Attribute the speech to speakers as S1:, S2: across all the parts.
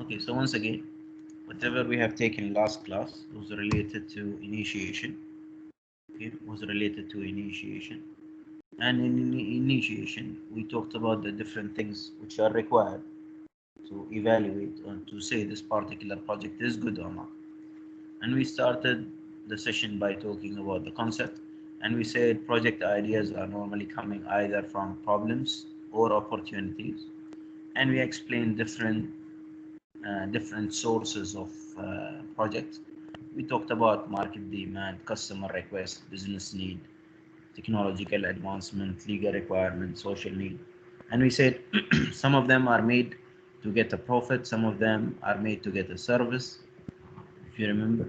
S1: Okay, so once again, whatever we have taken last class was related to initiation. Okay, was related to initiation. And in initiation, we talked about the different things which are required to evaluate or to say this particular project is good or not. And we started the session by talking about the concept. And we said project ideas are normally coming either from problems or opportunities. And we explained different sources of projects. We talked about market demand, customer request, business need, technological advancement, legal requirement, social need. And we said some of them are made to get a profit, some of them are made to get a service, if you remember.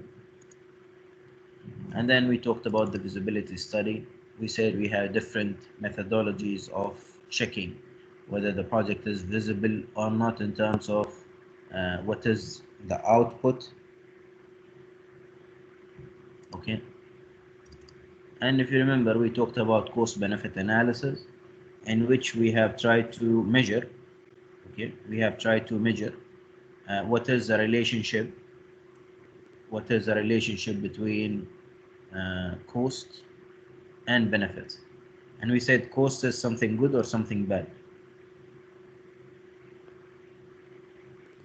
S1: And then we talked about the visibility study. We said we have different methodologies of checking whether the project is visible or not in terms of what is the output. Okay. And if you remember, we talked about cost benefit analysis, in which we have tried to measure. Okay, we have tried to measure what is the relationship between cost and benefits. And we said cost is something good or something bad.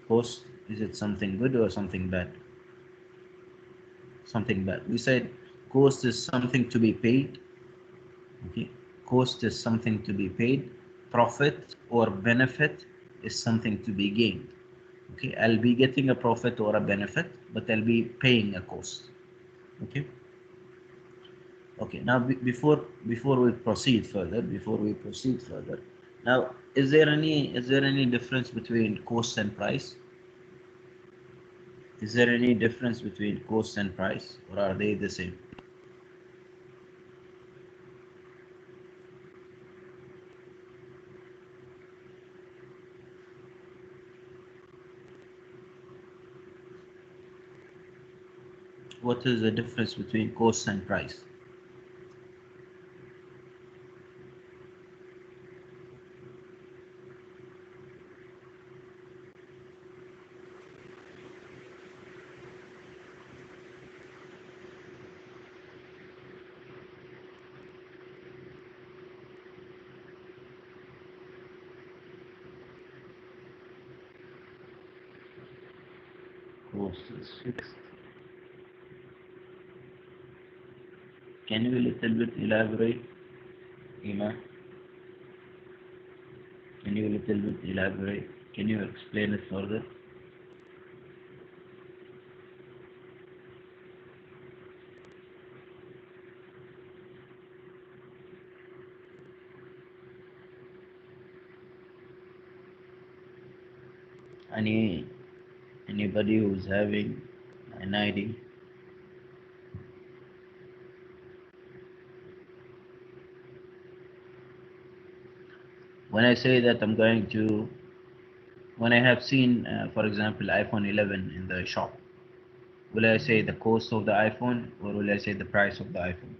S1: Cost, is it something good or something bad? Something bad. We said cost is something to be paid. Okay, cost is something to be paid. Profit or benefit is something to be gained. Okay, I'll be getting a profit or a benefit, but I'll be paying a cost. Okay. Okay. Now, before we proceed further, now is there any difference between cost and price? Is there any difference between cost and price, or are they the same? What is the difference between cost and price? Cost is fixed. Can you a little bit elaborate, Ima? Can you a little bit elaborate? Can you explain it further? Anybody who's having an idea? When I say that I'm going to, when I have seen, for example, iPhone 11 in the shop, will I say the cost of the iPhone or will I say the price of the iPhone?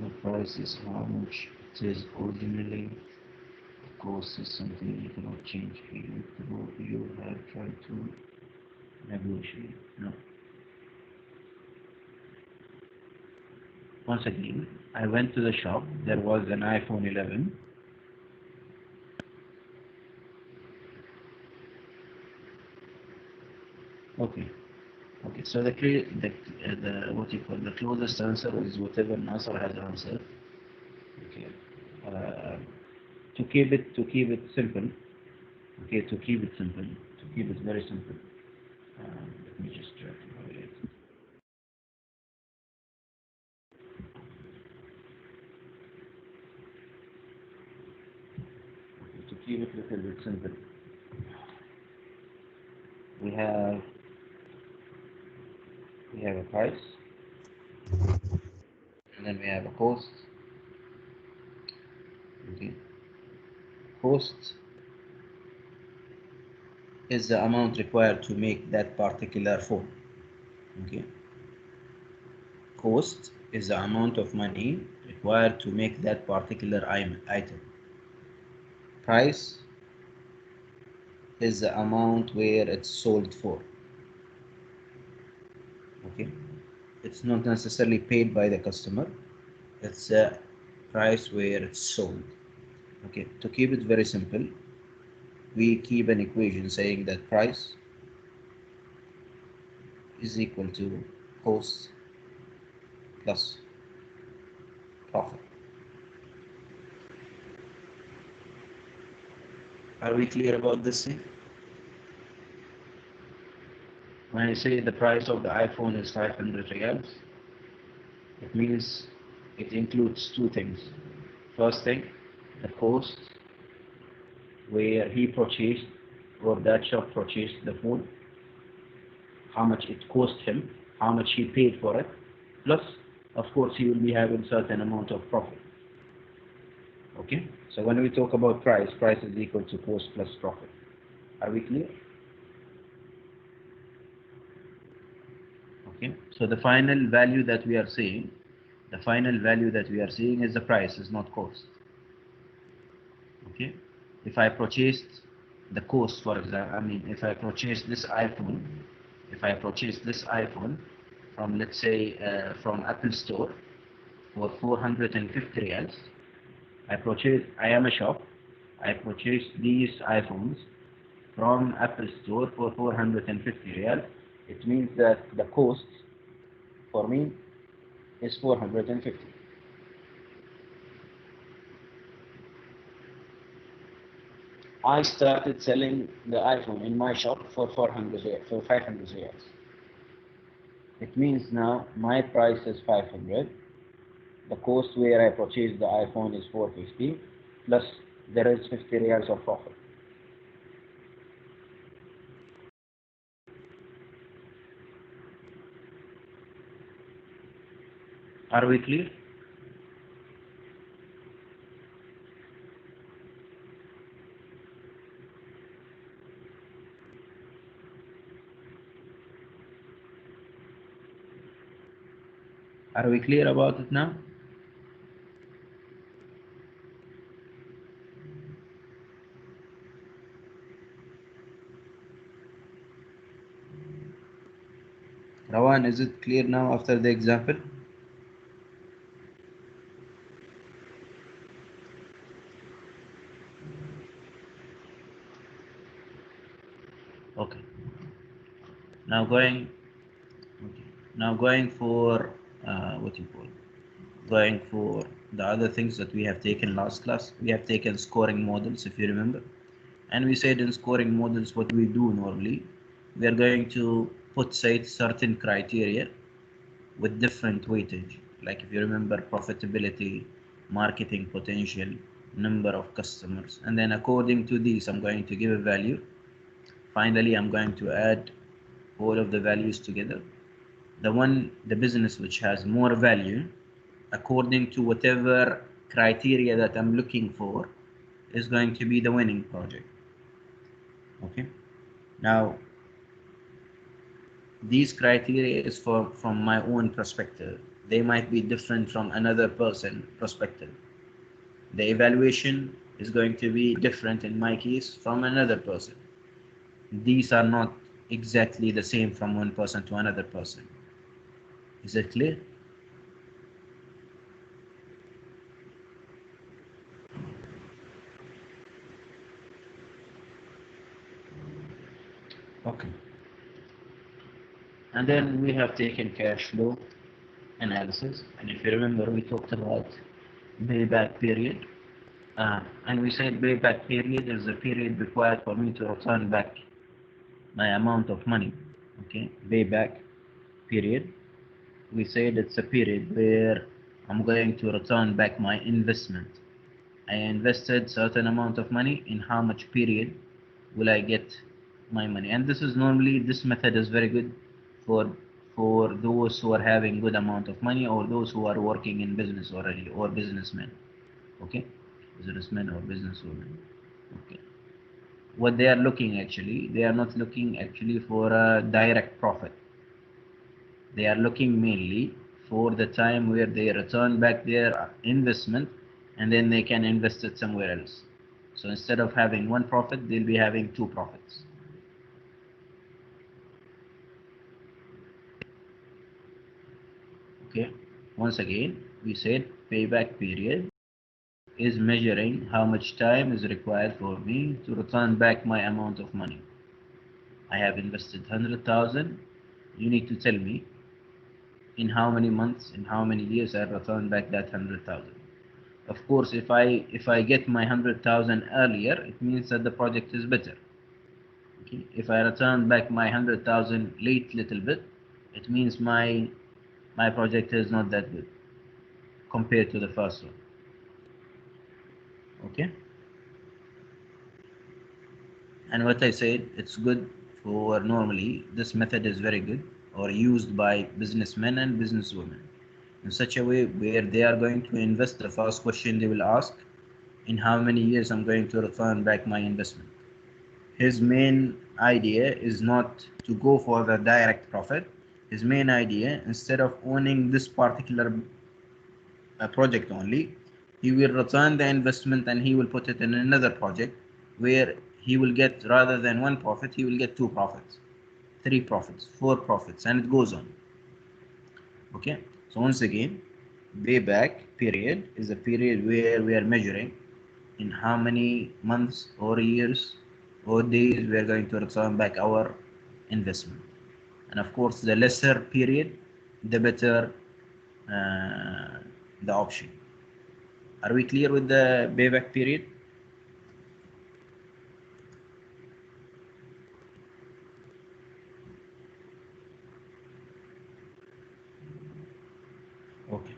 S1: The price is how much it is originally. The cost is something you cannot change. You have tried to negotiate. No. Once again, I went to the shop. There was an iPhone 11. Okay. Okay. So the what you call the closest answer is whatever Nasser has answered. Okay. Uh, to keep it simple. Okay. To keep it very simple. Let me just try to highlight it. Okay, to keep it a little bit simple, we have we have a price, and then we have a cost. Okay. Cost is the amount required to make that particular phone. Okay. Cost is the amount of money required to make that particular item. Price is the amount where it's sold for. Okay, it's not necessarily paid by the customer, it's a price where it's sold. Okay, to keep it very simple, we keep an equation saying that price is equal to cost plus profit. Are we clear about this thing? When I say the price of the iPhone is 500 riyals, it means it includes two things. First thing, the cost where he purchased or that shop purchased the phone, how much it cost him, how much he paid for it, plus of course he will be having certain amount of profit. Okay, so when we talk about price, price is equal to cost plus profit. Are we clear? Okay, so the final value that we are seeing, is the price, is not cost. Okay, if I purchased the cost, for example, if I purchase this iPhone, from, let's say, from Apple Store for 450 riyals, I am a shop, I purchased these iPhones from Apple Store for 450 riyals. It means that the cost for me is 450. I started selling the iPhone in my shop for 500 riyals. It means now my price is 500. The cost where I purchased the iPhone is 450, plus there is 50 riyals of profit. Are we clear? Are we clear about it now? Rawan, is it clear now after the example? Okay. Now going, okay. Now going for what you call, going for the other things that we have taken last class. We have taken scoring models, if you remember, and we said in scoring models what we do normally. We are going to put, say, certain criteria with different weightage. Like if you remember, profitability, marketing potential, number of customers, and then according to these, I'm going to give a value. Finally, I'm going to add all of the values together. The business which has more value, according to whatever criteria that I'm looking for, is going to be the winning project. Okay. Now, these criteria is from my own perspective. They might be different from another person perspective. The evaluation is going to be different in my case from another person. These are not exactly the same from one person to another person. Is it clear? Okay. And then we have taken cash flow analysis. And if you remember, we talked about payback period. And we said payback period is the period required for me to return back my amount of money. Okay, payback period. We said it's a period where I'm going to return back my investment. I invested certain amount of money. In how much period will I get my money? And this method is very good for those who are having good amount of money, or those who are working in business already, or businessmen. Okay, businessmen or businesswomen. Okay, what they are looking, actually, they are not looking actually for a direct profit. They are looking mainly for the time where they return back their investment and then they can invest it somewhere else. So instead of having one profit, they'll be having two profits. Okay, once again, we said payback period is measuring how much time is required for me to return back my amount of money. I have invested 100,000. You need to tell me in how many months, in how many years I return back that 100,000. Of course, if I get my 100,000 earlier, it means that the project is better. Okay? If I return back my 100,000 late little bit, it means my project is not that good compared to the first one. Okay? And what I said, it's good for normally, this method is very good or used by businessmen and businesswomen in such a way where they are going to invest. The first question they will ask, in how many years I'm going to return back my investment. His main idea is not to go for the direct profit. His main idea, instead of owning this particular project only, he will return the investment and he will put it in another project where he will get, rather than one profit, he will get two profits, three profits, four profits, and it goes on. Okay, so once again, payback period is a period where we are measuring in how many months or years or days we are going to return back our investment. And of course, the lesser period, the better the option. Are we clear with the payback period? Okay.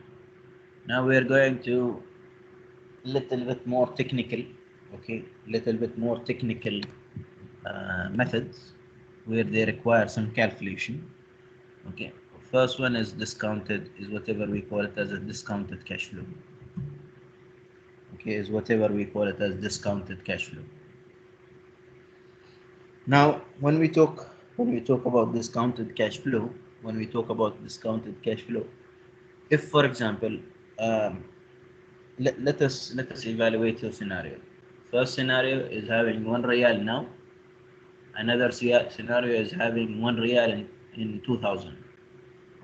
S1: Now we are going to little bit more technical. Okay, little bit more technical methods where they require some calculation. Okay, first one is discounted, is whatever we call it as a discounted cash flow. Okay, is whatever we call it as discounted cash flow. Now, when we talk about discounted cash flow, if for example, um, let us evaluate your scenario. First scenario is having 1 real now. Another scenario is having 1 real in 2000.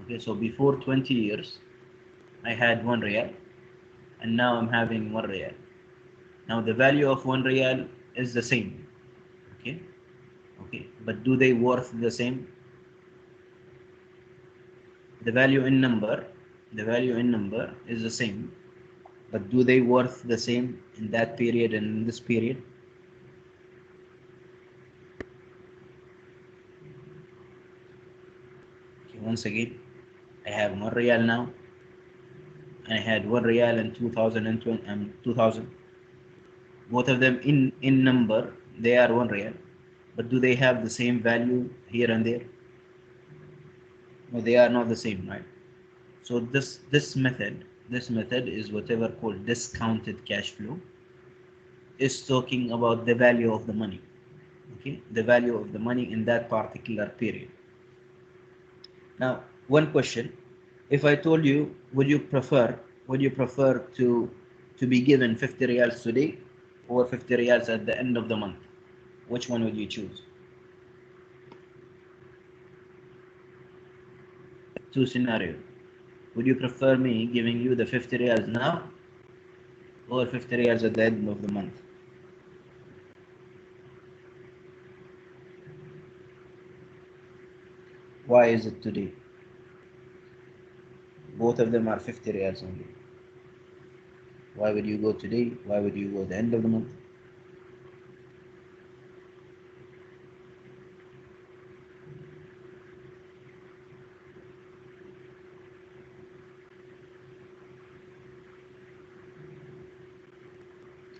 S1: Okay, so before 20 years, I had 1 real, and now I'm having 1 real. Now the value of 1 real is the same. Okay, okay, but do they worth the same? The value in number, is the same, but do they worth the same in that period and in this period? Okay, once again, I have 1 real now, and I had 1 real in 2000. Both of them in number, they are 1 real, but do they have the same value here and there? No, they are not the same, right? So this method is whatever called discounted cash flow, is talking about the value of the money. Okay, the value of the money in that particular period. Now, one question: if I told you, would you prefer to be given 50 reals today or 50 reals at the end of the month? Which one would you choose? Two scenarios. Would you prefer me giving you the 50 reals now or 50 reals at the end of the month? Why is it today? Both of them are 50 reals only. Why would you go today? Why would you go at the end of the month?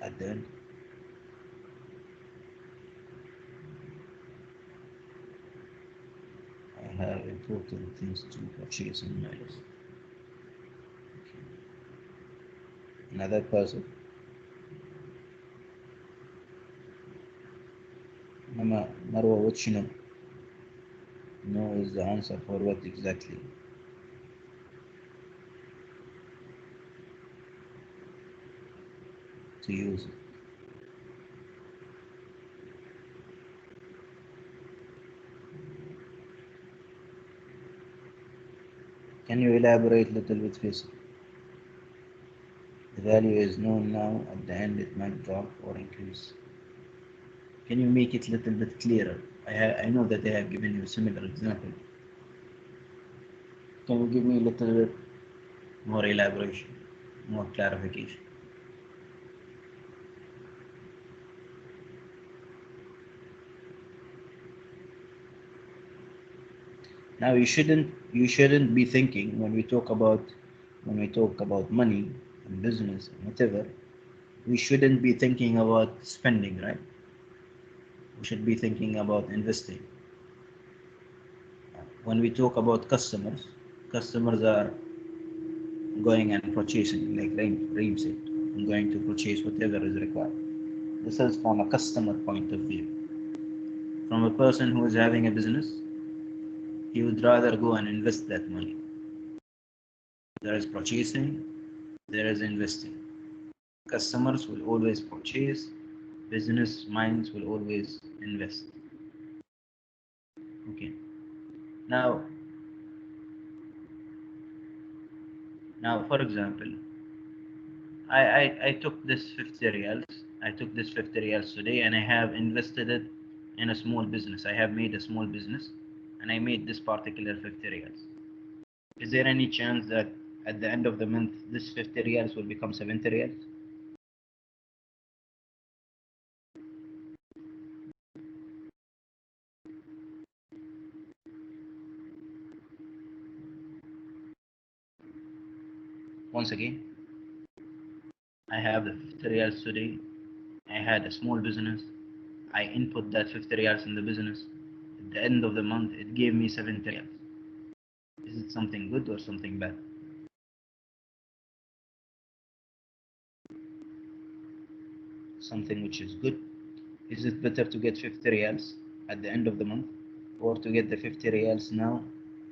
S1: At the end. I have important things to purchase in my list. Another person. Mama Marwa, what you know? No is the answer for what exactly? to use it. Can you elaborate a little bit, Faisal? The value is known now. At the end, it might drop or increase. Can you make it a little bit clearer? I know that I have given you a similar example. Can you give me a little bit more elaboration, more clarification? Now you shouldn't be thinking when we talk about money and business and whatever, we shouldn't be thinking about spending, right? We should be thinking about investing. When we talk about customers are going and purchasing, like Reem said, I'm going to purchase whatever is required. This is from a customer point of view. From a person who is having a business, he would rather go and invest that money. There is purchasing, there is investing. Customers will always purchase, business minds will always invest. Okay. Now, for example, I took this 50 reals. I took this 50 reals today and I have invested it in a small business. I have made a small business and I made this particular 50 reals. Is there any chance that at the end of the month this 50 reals will become 70 reals? Once again, I have the 50 reals today. I had a small business. I input that 50 reals in the business. At the end of the month, it gave me 70 reals. Is it something good or something bad? Something which is good. Is it better to get 50 reals at the end of the month or to get the 50 reals now,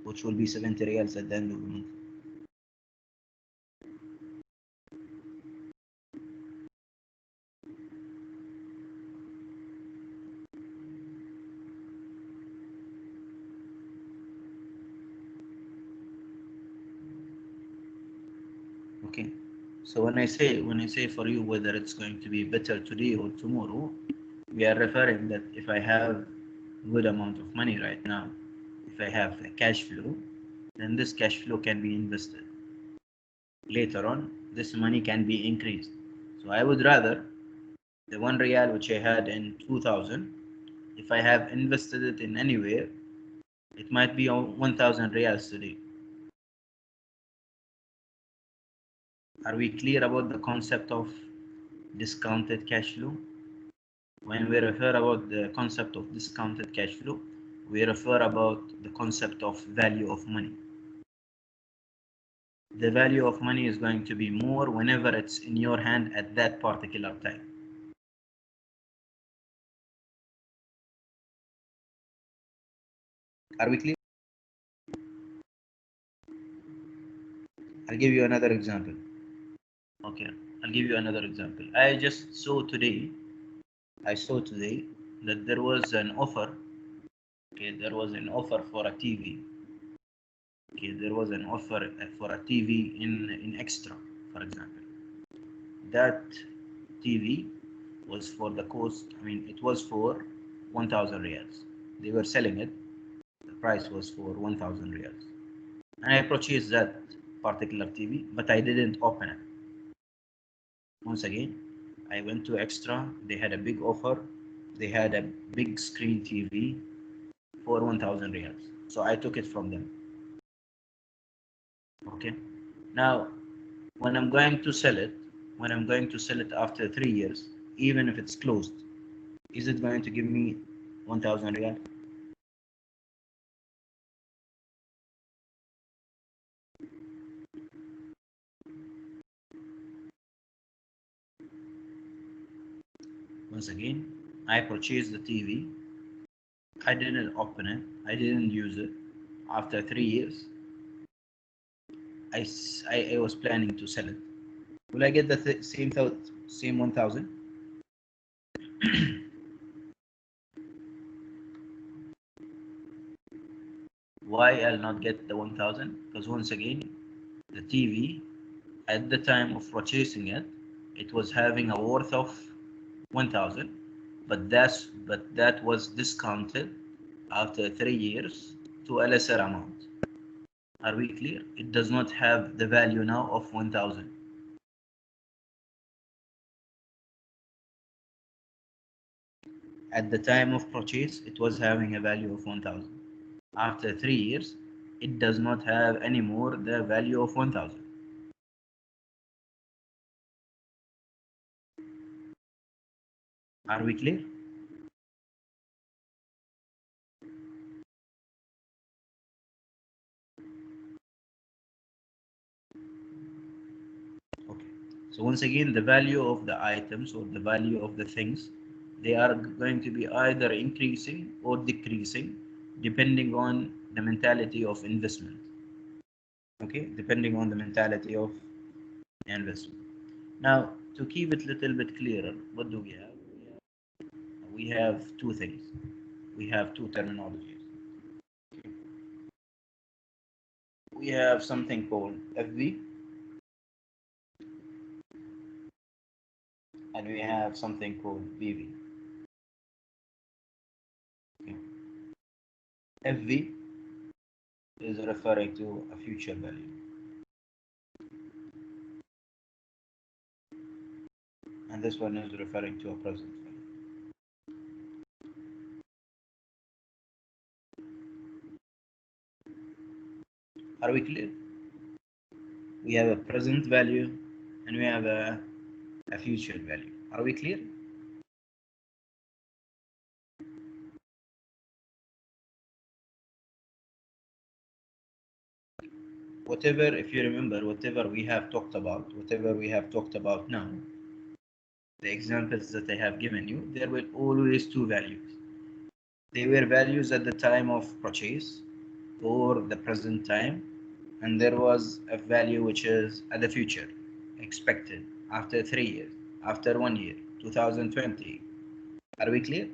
S1: which will be 70 reals at the end of the month? Okay. So when I say for you whether it's going to be better today or tomorrow, we are referring that if I have good amount of money right now, if I have a cash flow, then this cash flow can be invested. Later on, this money can be increased. So I would rather the 1 real which I had in 2000, if I have invested it in anywhere, it might be on 1000 reals today. Are we clear about the concept of discounted cash flow? When we refer about the concept of discounted cash flow, we refer about the concept of value of money. The value of money is going to be more whenever it's in your hand at that particular time. Are we clear? I'll give you another example. Okay, I'll give you another example. I saw today that there was an offer. Okay, there was an offer for a TV. Okay, there was an offer for a TV in Extra, for example. That TV was for the cost. I mean, it was for 1,000 reals. They were selling it. The price was for 1,000 reals, and I purchased that particular TV, but I didn't open it. Once again, I went to Extra. They had a big offer. They had a big screen TV for 1,000 reals. So I took it from them. Okay. Now, when I'm going to sell it, after 3 years, even if it's closed, is it going to give me 1,000 riyal? Once again, I purchased the TV. I didn't open it. I didn't use it. After 3 years, I was planning to sell it. Will I get the Same 1000. Why I'll not get the 1000? Because once again, the TV at the time of purchasing it, it was having a worth of 1000, but that was discounted after 3 years to a lesser amount. Are we clear? It does not have the value now of 1000. At the time of purchase, it was having a value of 1000. After 3 years, it does not have anymore the value of 1000. Are we clear? Okay. So once again, the value of the items or the value of the things, they are going to be either increasing or decreasing depending on the mentality of investment. Okay, depending on the mentality of investment. Now, to keep it a little bit clearer, what do we have? We have two things. We have two terminologies. We have something called FV and we have something called BV. Okay. FV is referring to a future value, and this one is referring to a present value. Are we clear? We have a present value and we have a future value. Are we clear? Whatever, if you remember, whatever we have talked about now, the examples that I have given you, there were always two values. They were values at the time of purchase or the present time, and there was a value which is at the future, expected after 3 years, after 1 year, 2020. Are we clear?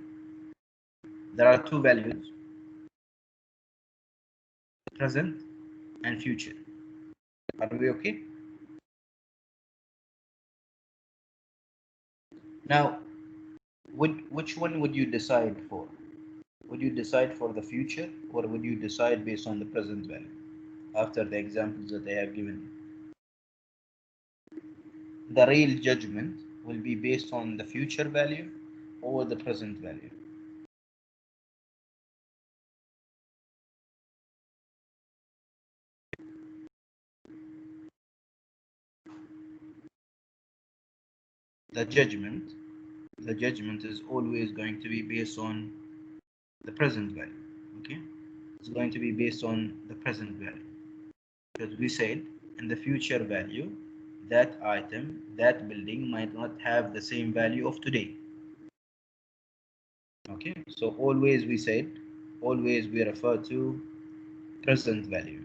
S1: There are two values, present and future. Are we okay? Now, which one would you decide for? Would you decide for the future or would you decide based on the present value after the examples that I have given you? The real judgment will be based on the future value or the present value. The judgment, the judgment is always going to be based on the present value. Okay, it's going to be based on the present value because we said in the future value that item, that building might not have the same value of today. Okay, so always we said, always we refer to present value.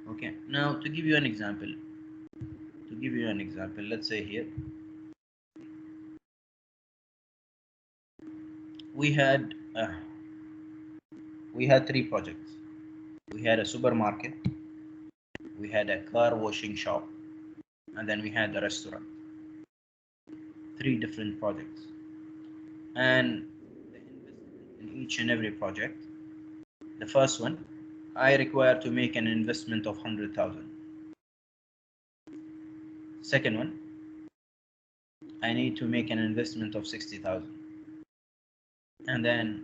S1: Okay, now to give you an example, let's say here we had uh, we had three projects. We had a supermarket, we had a car washing shop, and then we had a restaurant. Three different projects, and in each and every project, the first one, I require to make an investment of 100,000. Second one, I need to make an investment of 60,000. And then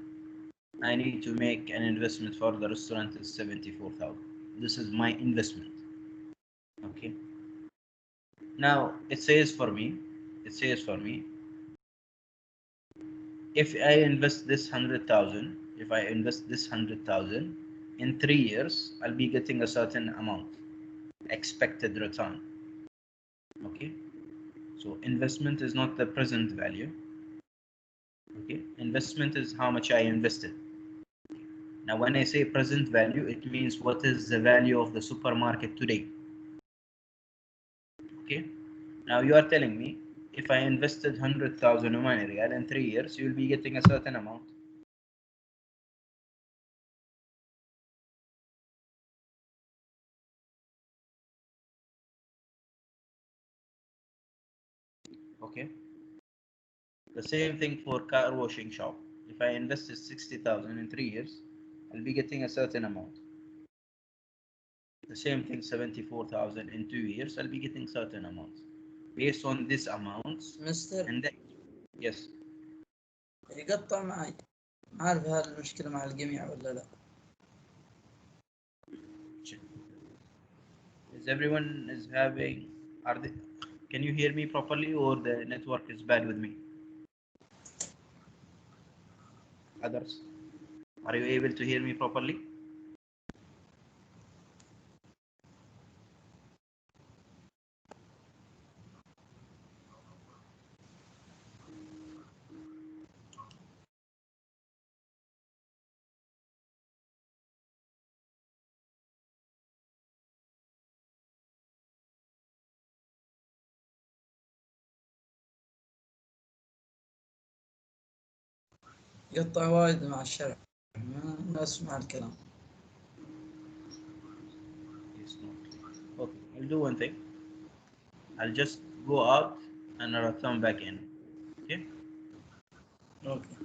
S1: I need to make an investment for the restaurant is 74,000. This is my investment. Okay. Now it says for me, if I invest this 100,000, in 3 years, I'll be getting a certain amount, expected return. Okay. So investment is not the present value. Okay. Investment is how much I invested. Now, when I say present value, it means what is the value of the supermarket today. Okay. Now you are telling me if I invested 100,000 Omani Riyal in 3 years, you'll be getting a certain amount. Okay. The same thing for car washing shop. If I invested 60,000 in 3 years, I'll be getting a certain amount. The same thing 74,000 in 2 years, I'll be getting certain amounts. Based on this amounts.
S2: مستر
S1: And then, yes.
S2: يقطع معي. ما أعرف هل المشكلة مع الجميع ولا لا.
S1: Is everyone is having, are they, can you hear me properly or the network is bad with me? Others, are you able to hear me properly?
S2: يقطع وايد مع الشرع. ما أسمع الكلام.
S1: Yes, no. Okay, I'll do one thing. I'll just go out and I'll return back in. Okay?
S2: Okay.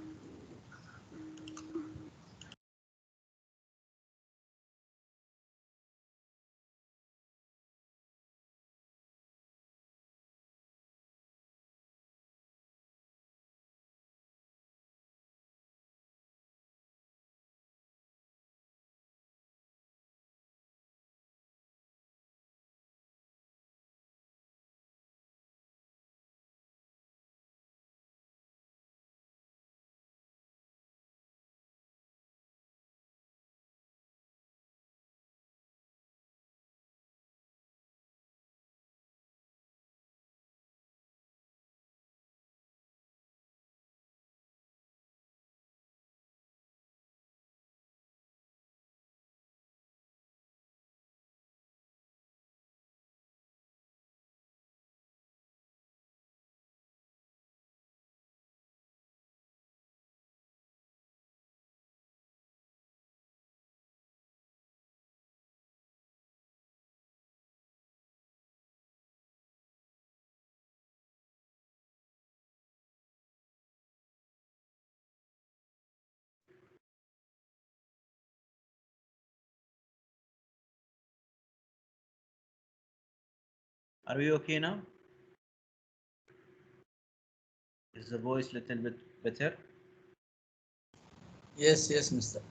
S1: Are we okay now? Is the voice a little bit better?
S2: Yes, yes, Mister.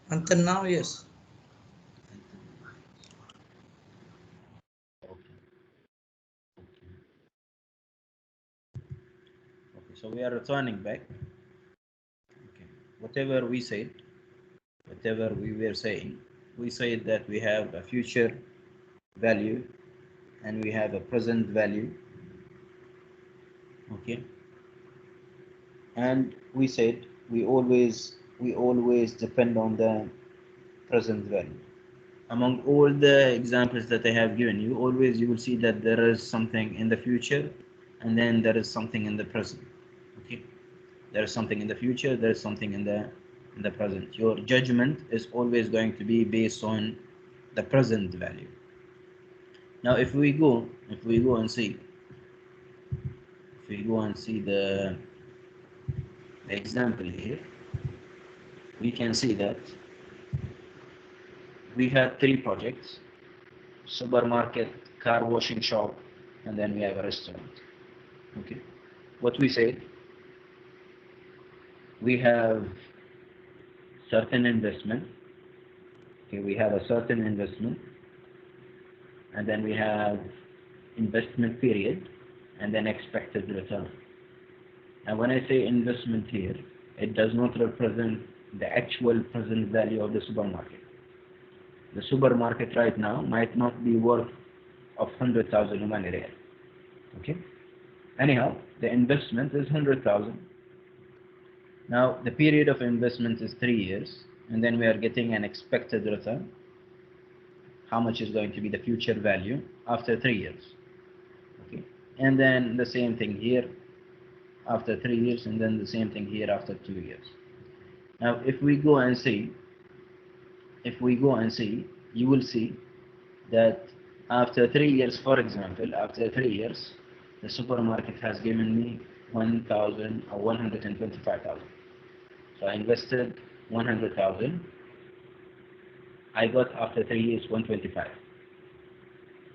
S2: Until now, yes.
S1: Okay. Okay, so we are returning back. Okay. Whatever we said, whatever we were saying, we said that we have a future value and we have a present value. Okay. And we said we always depend on the present value. Among all the examples that I have given you, always you will see that there is something in the future and then there is something in the present. Okay. There is something in the future, there is something in the present. Your judgment is always going to be based on the present value. Now if we go and see, if we go and see the example here, we can see that we have three projects: supermarket, car washing shop, and then we have a restaurant. Okay. What we said, we have certain investment. Okay, we have a certain investment, and then we have investment period, and then expected return. And when I say investment here, it does not represent the actual present value of the supermarket. The supermarket right now might not be worth of 100,000 Omani Riyal. Okay. Anyhow, the investment is 100,000. Now the period of investment is 3 years, and then we are getting an expected return. How much is going to be the future value after 3 years? Okay. And then the same thing here after 3 years, and then the same thing here after 2 years. Now, if we go and see, you will see that after 3 years, for example, after 3 years, the supermarket has given me 1,000 or 125,000. So I invested 100,000. I got after 3 years 125.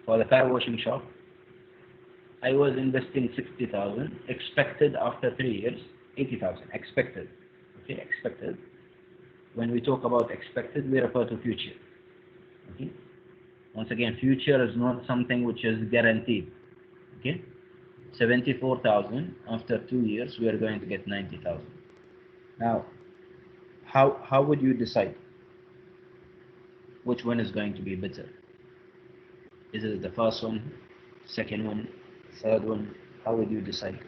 S1: For the car washing shop, I was investing 60,000, expected after 3 years 80,000. Expected. Okay, expected. When we talk about expected, we refer to future. Okay. Once again, future is not something which is guaranteed. Okay. 74,000 after 2 years, we are going to get 90,000. Now, how would you decide which one is going to be better? Is it the first one, second one, third one? How would you decide?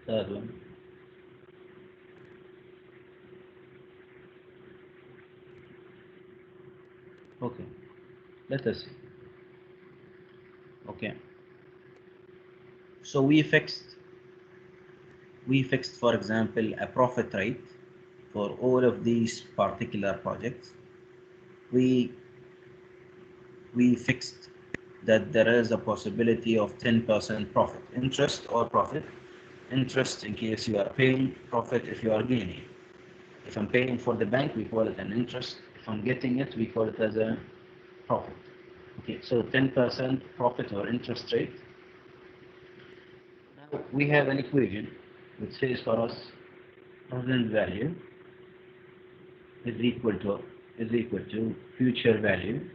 S1: Third one. Okay. Let us see. Okay. So we fixed, for example, a profit rate for all of these particular projects. We fixed that there is a possibility of 10% profit, interest or profit. Interest in case you are paying, profit if you are gaining. If I'm paying for the bank, we call it an interest. If I'm getting it, we call it as a profit. Okay, so 10% profit or interest rate. Now we have an equation which says for us present value is equal to future value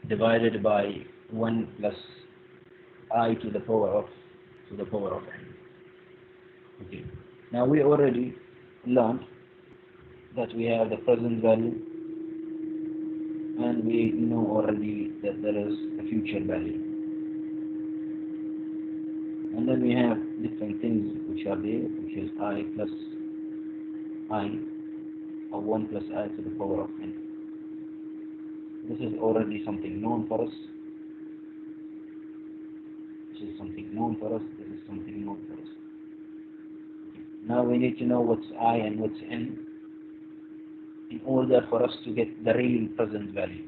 S1: divided by 1 plus I to the power of n. Okay. Now we already learned that we have the present value, and we know already that there is a future value. And then we have different things which are there, which is I plus I, or 1 plus I to the power of n. This is already something known for us. This is something known for us. This is something known for us. Now we need to know what's I and what's n in order for us to get the real present value.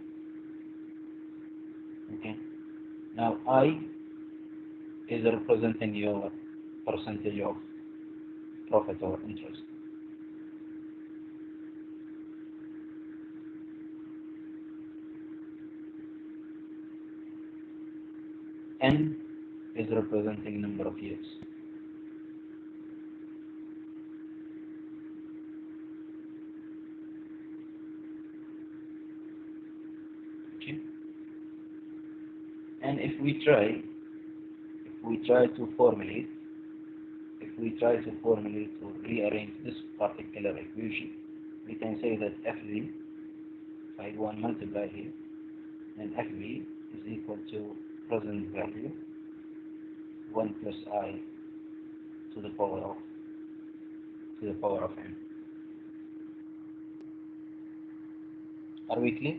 S1: Okay. Now I is representing your percentage of profit or interest. N is representing number of years. Okay. And if we try to formulate or rearrange this particular equation, we can say that FV, if I go and multiply here, then FV is equal to present value 1 plus I to the power of n. Are we clear?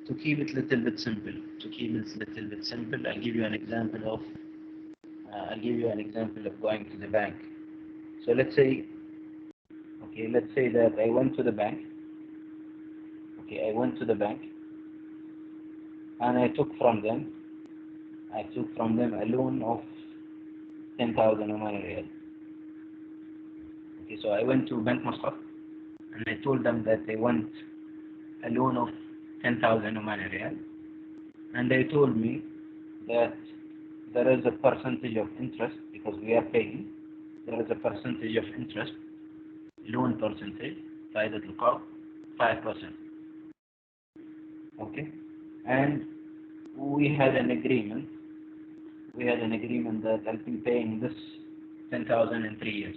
S1: To keep it a little bit simple, I'll give you an example of going to the bank. So let's say that I went to the bank. Okay, I went to the bank and I took from them a loan of 10,000 Omani Riyal. Okay, so I went to Bank Muscat and I told them that they want a loan of 10,000 Omani Riyal, and they told me that there is a percentage of interest because we are paying. There is a percentage of interest, loan percentage, فائدة القرض 5%. Okay, and we had an agreement that I'll be paying this 10,000 in 3 years.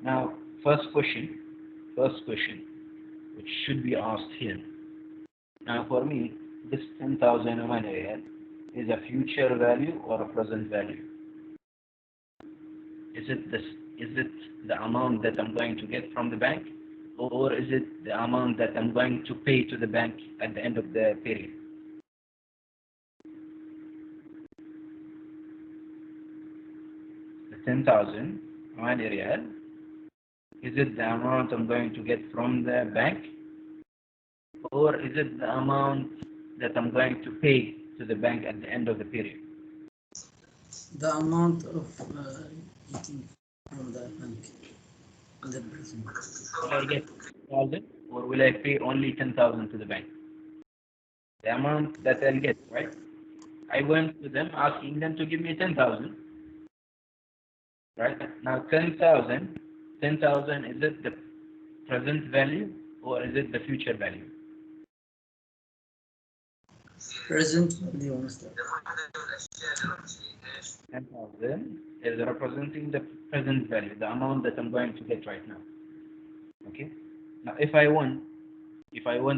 S1: Now, first question, which should be asked here. Now, for me, this 10,000 Oman riyal is a future value or a present value? Is it this? Is it the amount that I'm going to get from the bank, or is it the amount that I'm going to pay to the bank at the end of the period? The 10,000 Omani riyal, is it the amount I'm going to get from the bank, or is it the amount that I'm going to pay to the bank at the end of the period?
S2: The amount of getting from the bank. 100%.
S1: Will I get 10,000, or will I pay only 10,000 to the bank? The amount that I'll get, right? I went to them asking them to give me 10,000, right? Now 10,000, 10,000, is it the present value or is it the future value?
S2: Present value, Mr.
S1: 10,000 is representing the present value, the amount that I'm going to get right now. Okay. Now, if I want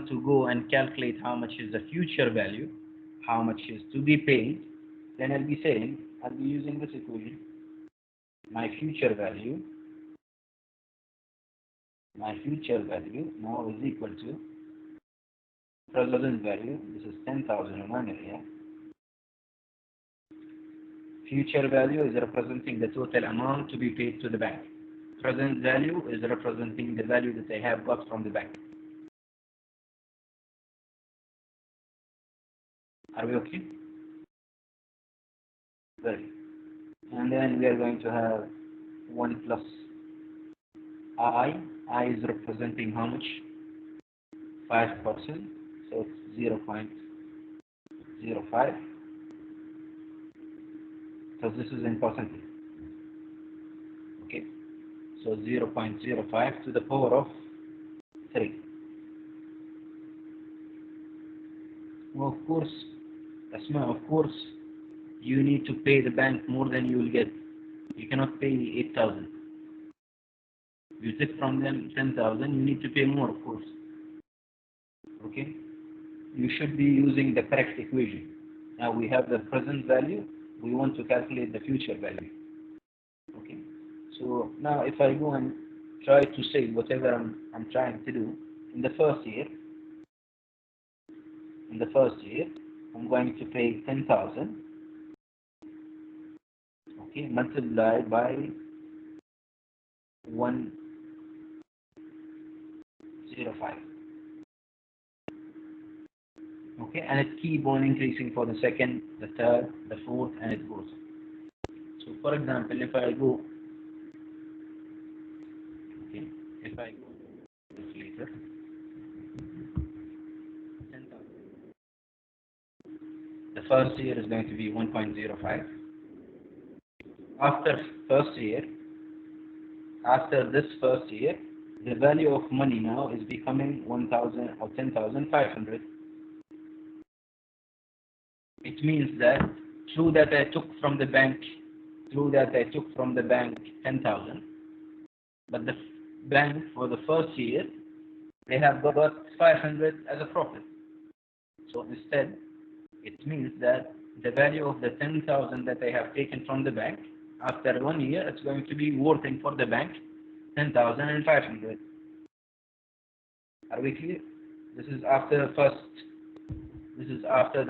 S1: to go and calculate how much is the future value, how much is to be paid, then I'll be using this equation. My future value now is equal to present value. This is 10,000 Oman riyal. Future value is representing the total amount to be paid to the bank. Present value is representing the value that I have got from the bank. Are we okay? Very. And then we are going to have 1 plus I. I is representing how much? 5%. So it's 0.05. Because this is in percentage. Okay. So 0.05 to the power of 3. Well, of course, Asma, of course, you need to pay the bank more than you will get. You cannot pay 8,000. You take from them 10,000, you need to pay more, of course. Okay? You should be using the correct equation. Now we have the present value, we want to calculate the future value. Okay? So now if I go and try to say whatever I'm trying to do, in the first year, I'm going to pay 10,000, okay, multiplied by 105. Okay, and it keep on increasing for the second, the third, the fourth, and it goes. So for example, if I go this later, 10,000. The first year is going to be 1.05. After this first year, the value of money now is becoming 1,000 or 10,500. It means that through that I took from the bank 10,000, but the bank for the first year they have got 500 as a profit. So instead, it means that the value of the 10,000 that I have taken from the bank, after 1 year, it's going to be worthing for the bank 10,500. Are we clear? This is after the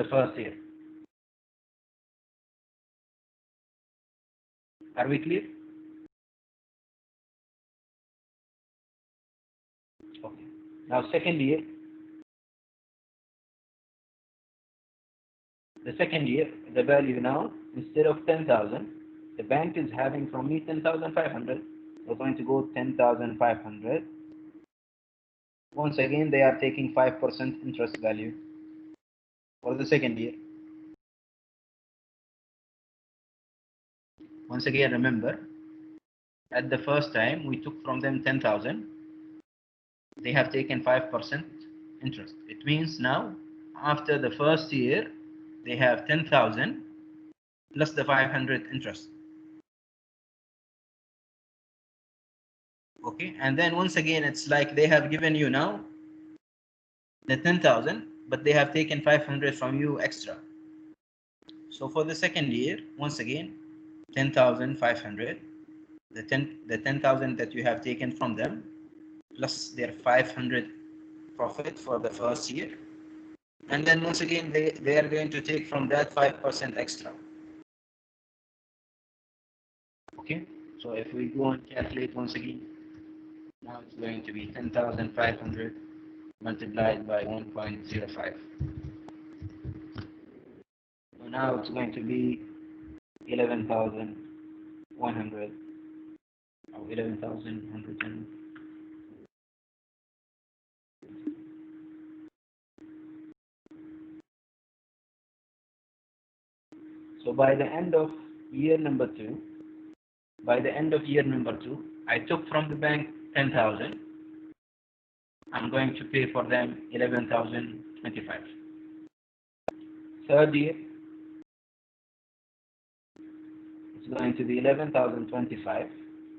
S1: first year. Are we clear? Okay. Now second year. The second year, the value now, instead of 10,000, the bank is having from me 10,500. We're going to go 10,500. Once again, they are taking 5% interest value for the second year. Once again, remember, at the first time, we took from them 10,000. They have taken 5% interest. It means now, after the first year, they have 10,000 plus the 500 interest. Okay, and then once again, it's like they have given you now the 10,000, but they have taken 500 from you extra. So for the second year, once again, 10,500, the 10,000 that you have taken from them, plus their 500 profit for the first year. And then once again, they are going to take from that 5% extra. Okay, so if we go and calculate once again, now it's going to be 10,500 multiplied by 1.05. So now it's going to be 11,100 or 11,100. So by the end of year number two, I took from the bank 10,000. I'm going to pay for them 11,025. Third year, it's going to be 11,025.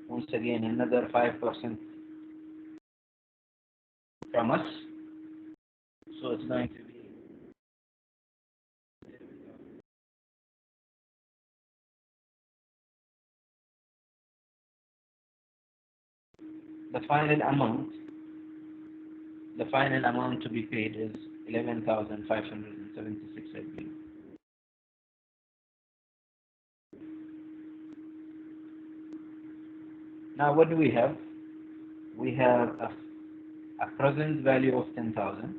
S1: Once again, another 5% from us. So it's going to be the final amount. The final amount to be paid is 11,576, I believe. Now, what do we have? We have a present value of 10,000.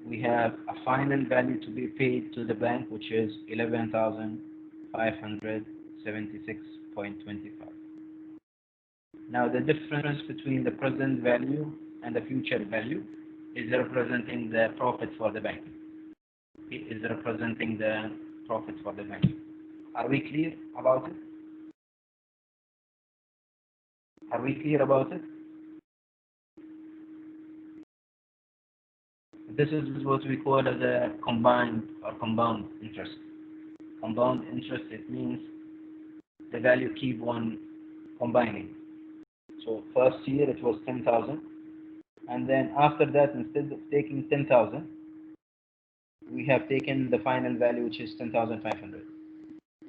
S1: We have a final value to be paid to the bank, which is 11,576.25. Now, the difference between the present value and the future value is representing the profit for the bank. It is representing the profit for the bank. Are we clear about it? Are we clear about it? This is what we call as a combined or compound interest. Compound interest, it means the value keep on combining. So first year it was 10,000, and then after that, instead of taking 10,000, we have taken the final value, which is 10,500.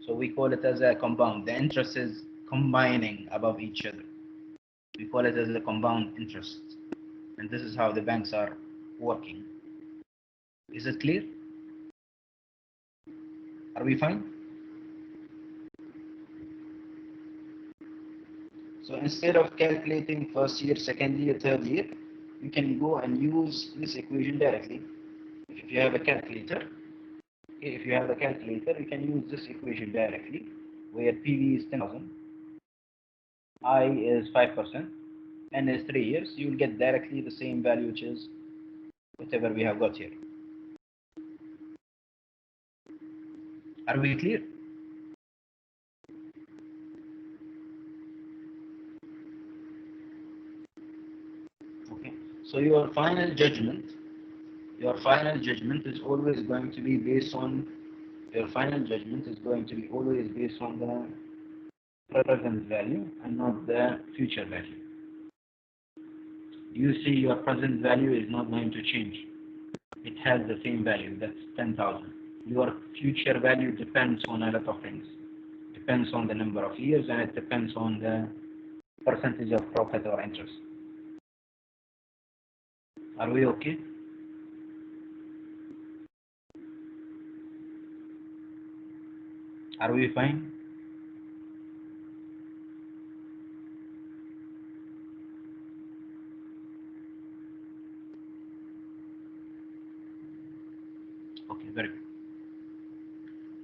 S1: So we call it as a compound. The interest is combining above each other. We call it as a compound interest, and this is how the banks are working. Is it clear? Are we fine? So instead of calculating first year, second year, third year, you can go and use this equation directly. If you have a calculator, you can use this equation directly, where PV is 10,000, I is 5%, N is 3 years. You will get directly the same value, which is whatever we have got here. Are we clear? Okay. So your final judgment is always going to be based on the present value and not the future value. You see, your present value is not going to change. It has the same value, that's 10,000. Your future value depends on a lot of things. Depends on the number of years, and it depends on the percentage of profit or interest. Are we okay? Are we fine? Okay, very good.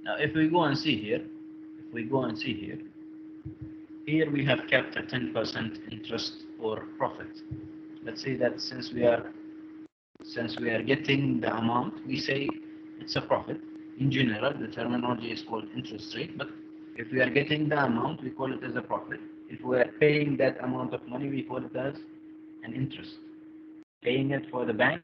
S1: Now, if we go and see here, here we have kept a 10% interest or profit. Let's say that since we are getting the amount, we say it's a profit. In general, the terminology is called interest rate, but if we are getting the amount, we call it as a profit. If we are paying that amount of money, we call it as an interest. Paying it for the bank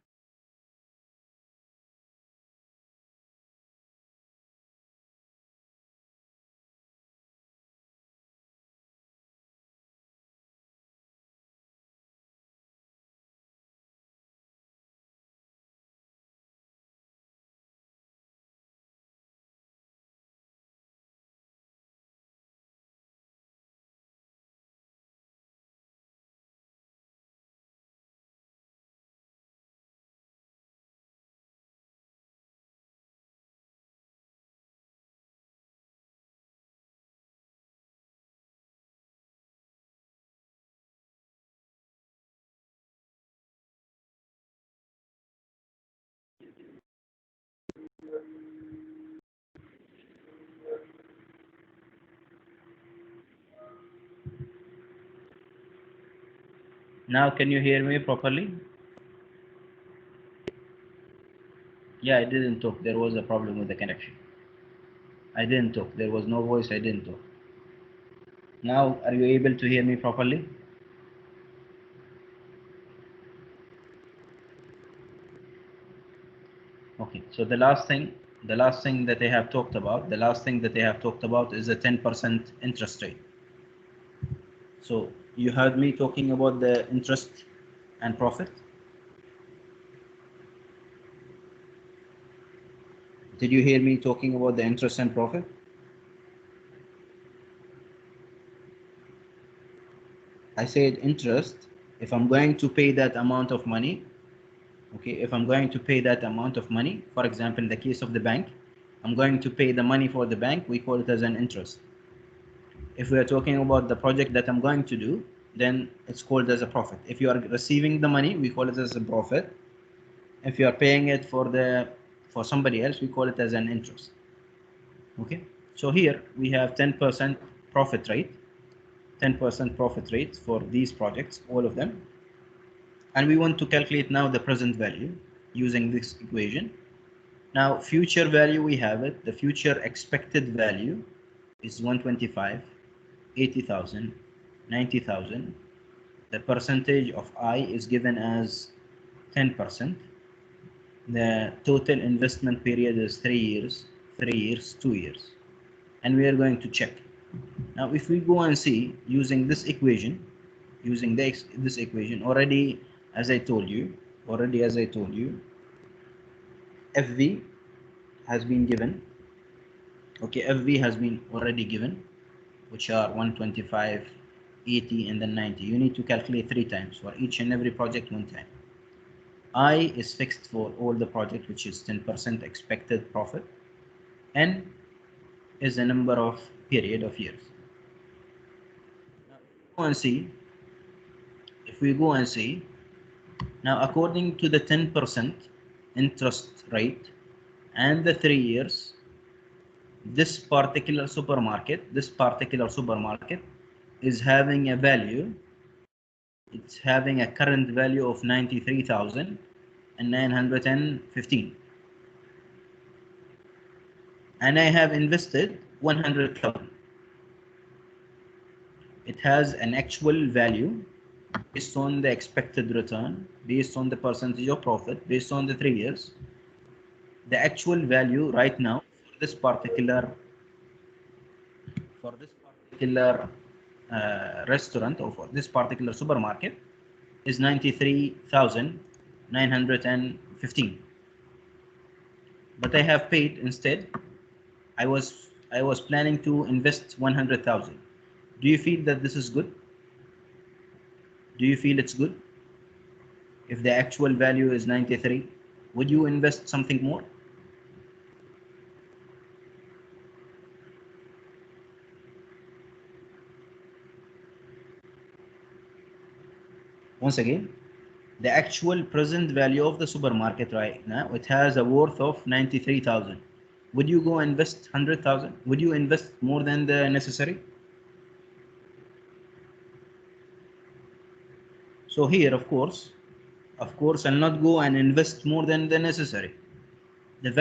S1: Now can you hear me properly? Yeah, I didn't talk. There was a problem with the connection. I didn't talk. There was no voice. I didn't talk. Now, are you able to hear me properly? Okay. So the last thing that they have talked about, is the 10% interest rate. So you heard me talking about the interest and profit. Did you hear me talking about the interest and profit? I said interest, if I'm going to pay that amount of money, okay, if I'm going to pay that amount of money, for example, in the case of the bank, I'm going to pay the money for the bank, we call it as an interest. If we are talking about the project that I'm going to do, then it's called as a profit. If you are receiving the money, we call it as a profit. If you are paying it for somebody else, we call it as an interest. Okay, so here we have 10% profit rate, 10% profit rate for these projects, all of them. And we want to calculate now the present value using this equation. Now, future value, we have it. The future expected value is 125, 80,000, 90,000. The percentage of I is given as 10%. The total investment period is 3 years, 2 years. And we are going to check. Now, if we go and see using this equation, this equation, already as I told you, FV has been given. Okay, FV has been already given, which are 125, 80, and then 90. You need to calculate 3 times for each and every project, 1 time. I is fixed for all the project, which is 10% expected profit. N is the number of period of years. Now, if we go and see, now according to the 10% interest rate and the 3 years, this particular supermarket is having a value. It's having a current value of 93,915, and I have invested 100,000. It has an actual value based on the expected return, based on the percentage of profit, based on the 3 years. The actual value right now for this particular restaurant, or for this particular supermarket, is 93,915. But I have paid instead. I was planning to invest 100,000. Do you feel that this is good? Do you feel it's good? If the actual value is 93, would you invest something more? Once again, the actual present value of the supermarket right now, it has a worth of 93,000. Would you go invest 100,000? Would you invest more than the necessary? So here, of course, I'll not go and invest more than the necessary. The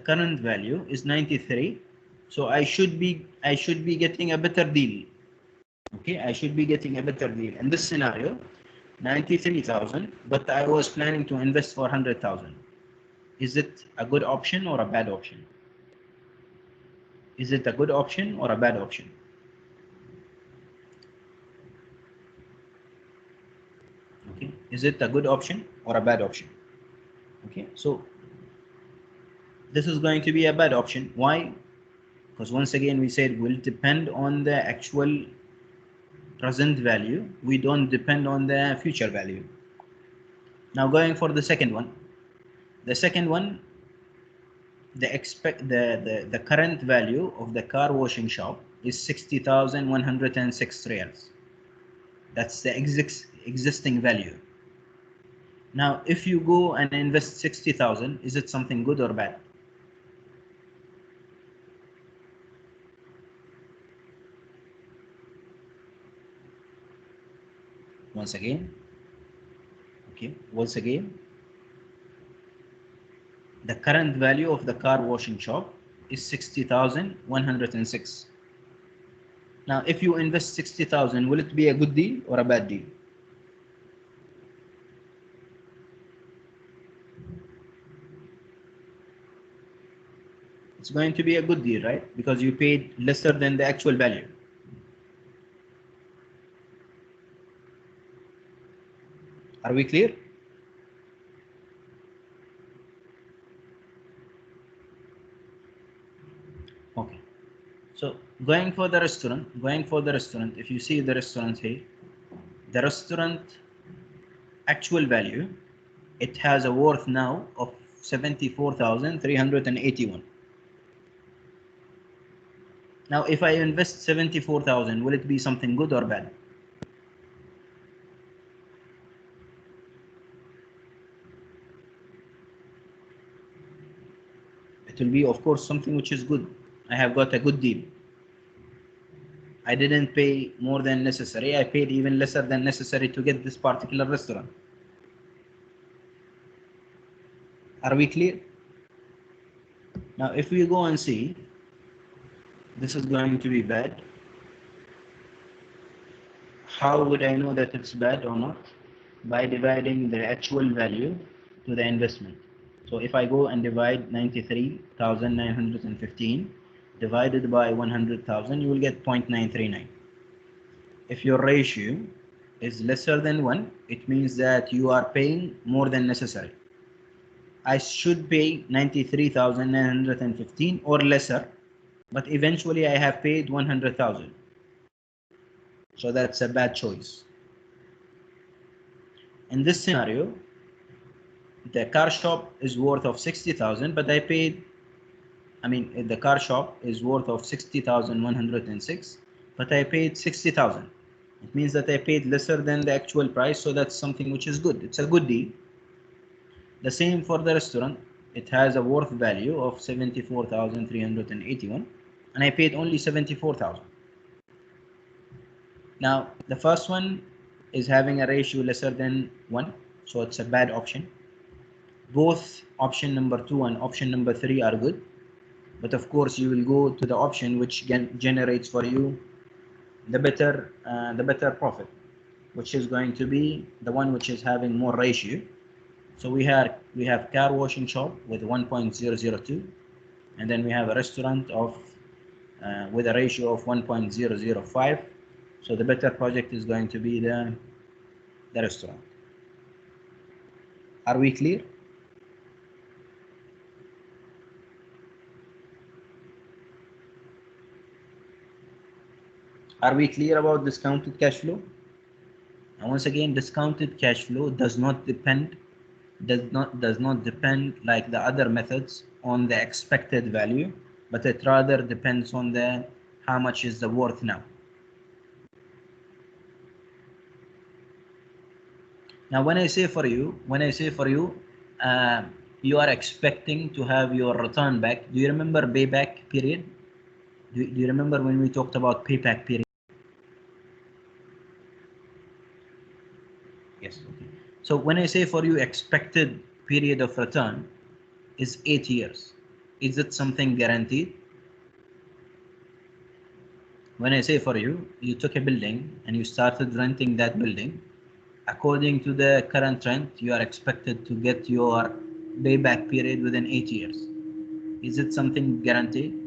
S1: current value is 93. So I should be getting a better deal. Okay, I should be getting a better deal. In this scenario, 93,000, but I was planning to invest for 100,000. Is it a good option or a bad option? Is it a good option or a bad option? Okay, is it a good option or a bad option? Okay, so this is going to be a bad option. Why? Because once again, we said will depend on the actual present value. We don't depend on the future value. Now going for the second one. The second one, the current value of the car washing shop is 60,106 reals. That's the existing value. Now, if you go and invest 60,000, is it something good or bad? Once again, Okay, once again, the current value of the car washing shop is 60,106. Now, if you invest 60,000, will it be a good deal or a bad deal? It's going to be a good deal, right? Because you paid lesser than the actual value. Are we clear? Okay. So going for the restaurant, if you see the restaurant here, the restaurant actual value, it has a worth now of 74,381. Now, if I invest 74,000, will it be something good or bad? It will be, of course, something which is good. I have got a good deal. I didn't pay more than necessary. I paid even lesser than necessary to get this particular restaurant. Are we clear? Now, if we go and see, this is going to be bad. How would I know that it's bad or not? By dividing the actual value to the investment. So if I go and divide 93,915 divided by 100,000, you will get 0.939. If your ratio is lesser than 1, it means that you are paying more than necessary. I should pay 93,915 or lesser, but eventually I have paid 100,000. So that's a bad choice. In this scenario, the car shop is worth of 60,000, but the car shop is worth of 60,106, but I paid 60,000. It means that I paid lesser than the actual price, so that's something which is good. It's a good deal. The same for the restaurant. It has a worth value of 74,381, and I paid only 74,000. Now, the first one is having a ratio lesser than 1, so it's a bad option. Both option number 2 and option number 3 are good, but of course you will go to the option which generates for you the better profit, which is going to be the one which is having more ratio. So we have car washing shop with 1.002, and then we have a restaurant of with a ratio of 1.005. So the better project is going to be the restaurant. Are we clear? Are we clear about discounted cash flow? And once again, discounted cash flow does not depend like the other methods on the expected value, but it rather depends on the how much is the worth now. Now, when I say for you, you are expecting to have your return back. Do you remember payback period? Do you remember when we talked about payback period? Yes. Okay. So when I say for you expected period of return is 8 years, is it something guaranteed? When I say for you, you took a building and you started renting that building, according to the current rent, you are expected to get your payback period within 8 years. Is it something guaranteed?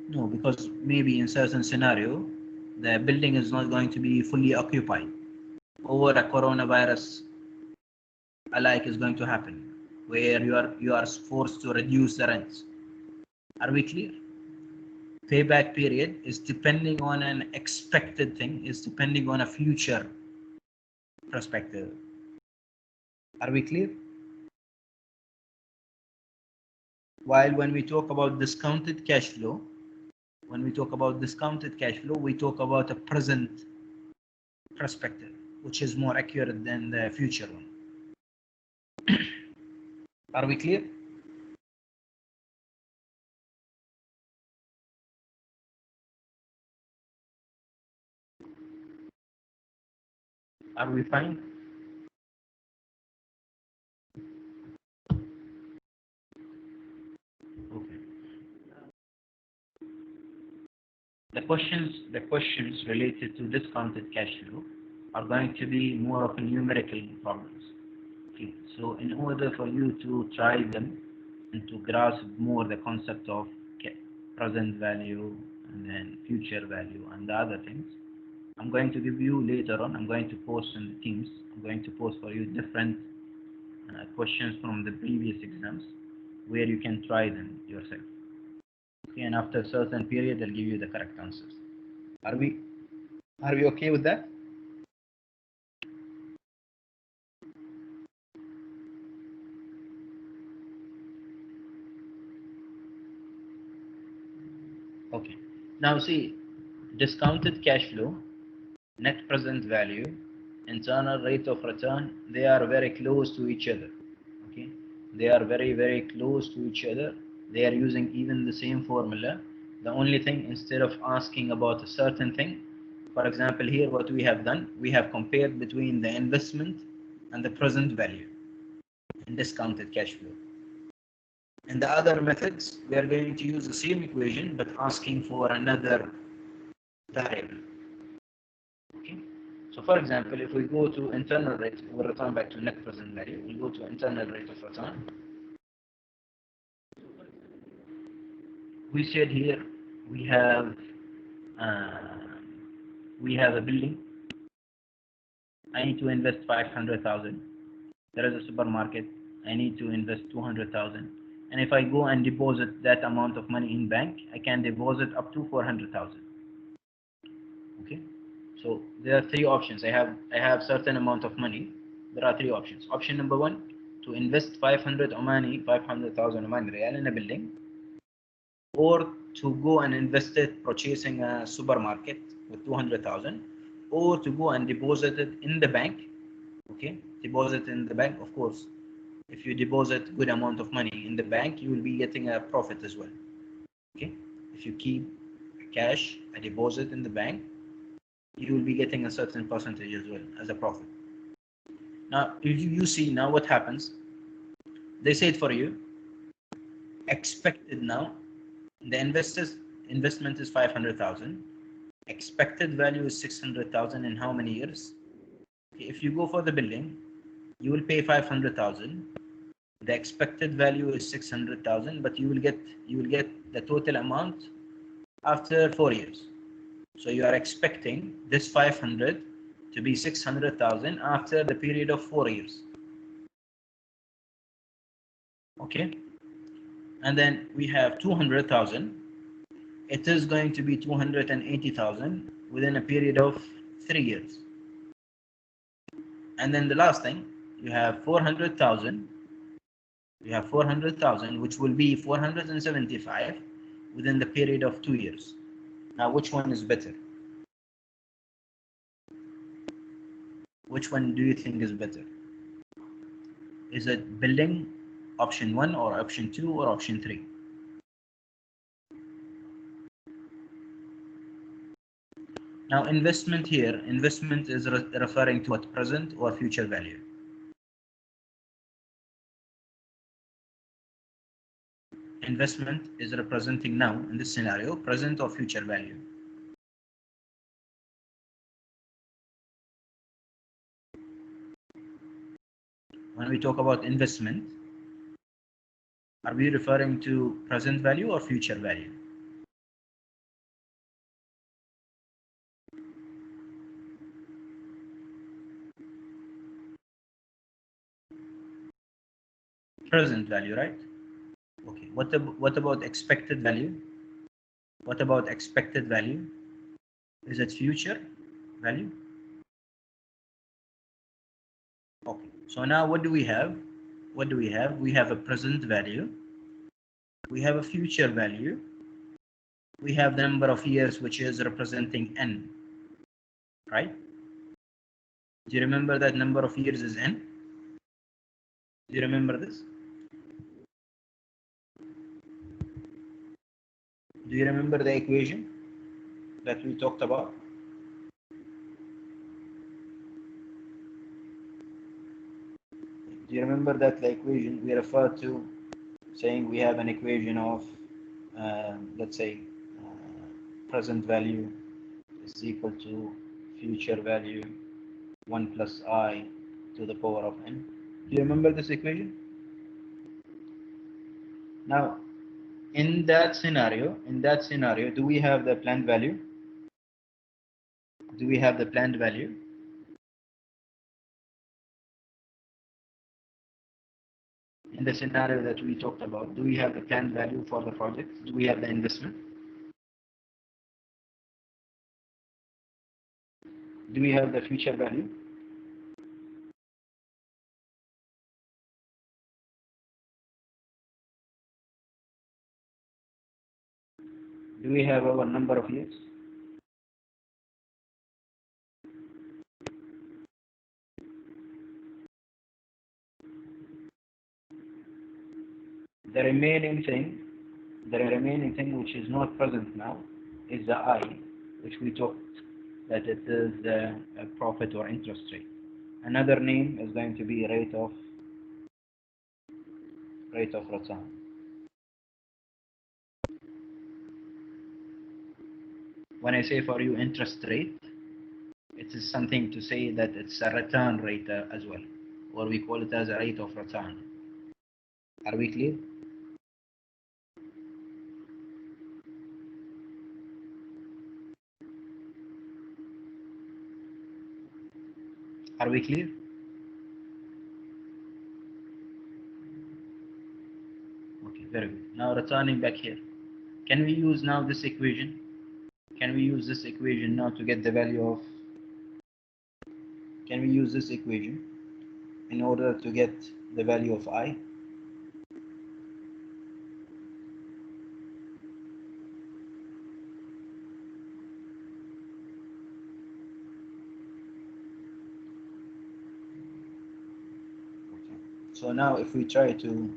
S1: No, because maybe in certain scenario, the building is not going to be fully occupied, or a coronavirus alike is going to happen, where you are forced to reduce the rents. Are we clear? Payback period is depending on an expected thing, is depending on a future perspective. Are we clear? While when we talk about discounted cash flow, we talk about a present perspective, which is more accurate than the future one. Are we clear? Are we fine? Okay. The questions related to discounted cash flow are going to be more of numerical problems. Okay. So in order for you to try them and to grasp more the concept of present value and then future value and the other things, I'm going to give you later on, I'm going to post in the Teams, I'm going to post for you different questions from the previous exams where you can try them yourself. Okay, and after a certain period, they'll give you the correct answers. Are we okay with that? Okay. Now see, discounted cash flow, net present value, internal rate of return, they are very close to each other. Okay, they are very, very close to each other. They are using even the same formula. The only thing, instead of asking about a certain thing, for example, here what we have done, we have compared between the investment and the present value in discounted cash flow. In the other methods, we are going to use the same equation but asking for another variable. Okay. So for example, if we go to internal rate, we'll return back to net present value. We'll go to internal rate of return. We said here we have uh, a building. I need to invest 500,000. There is a supermarket. I need to invest 200,000. And if I go and deposit that amount of money in bank, I can deposit up to 400,000. Okay. So there are three options. I have certain amount of money. There are three options. Option number one, to invest 500,000 Omani Riyal in a building, or to go and invest it purchasing a supermarket with 200,000, or to go and deposit it in the bank. Okay, deposit in the bank. Of course, if you deposit good amount of money in the bank, you will be getting a profit as well. Okay, if you keep cash, a deposit in the bank, you will be getting a certain percentage as well as a profit. Now, you see now what happens. They say it for you. Expected now, the investment is 500,000. Expected value is 600,000 in how many years? If you go for the building, you will pay 500,000. The expected value is 600,000, but you will get the total amount after 4 years. So you are expecting this 500 to be 600,000 after the period of 4 years. Okay, and then we have 200,000. It is going to be 280,000 within a period of 3 years. And then the last thing, you have 400,000. You have 400,000, which will be 475 within the period of 2 years. Now, which one is better? Which one do you think is better? Is it building option 1 or option 2 or option 3? Now, investment here, investment is referring to what, present or future value? Investment is representing now, in this scenario, present or future value. When we talk about investment, are we referring to present value or future value? Present value, right? Okay. What about expected value? What about expected value? Is it future value? Okay. So now what do we have? What do we have? We have a present value. We have a future value. We have the number of years, which is representing n, right? Do you remember that number of years is n? Do you remember this? Do you remember the equation that we talked about? you remember that the equation we refer to saying we have an equation of let's say present value is equal to future value 1 plus I to the power of n. Do you remember this equation? Now, in that scenario, do we have the planned value? Do we have the planned value? In the scenario that we talked about, do we have the planned value for the project? Do we have the investment? Do we have the future value? Do we have our number of years? The remaining thing which is not present now is the I, which we talked that it is the profit or interest rate. Another name is going to be rate of return. When I say for you interest rate, it is something to say that it's a return rate as well, or we call it as a rate of return. Are we clear? Are we clear? Okay, very good. Now returning back here. Can we use now this equation? Can we use this equation now to get the value of? Can we use this equation in order to get the value of I? Okay. So now if we try to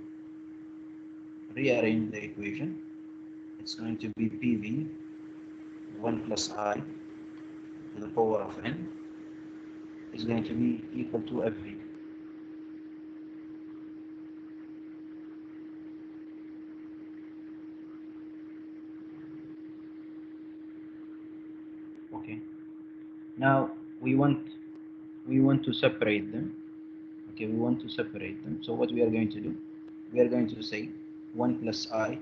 S1: rearrange the equation, it's going to be PV 1 plus I to the power of n is going to be equal to FV. Okay. Now we want to separate them. Okay, we want to separate them. So what we are going to do? We are going to say 1 plus I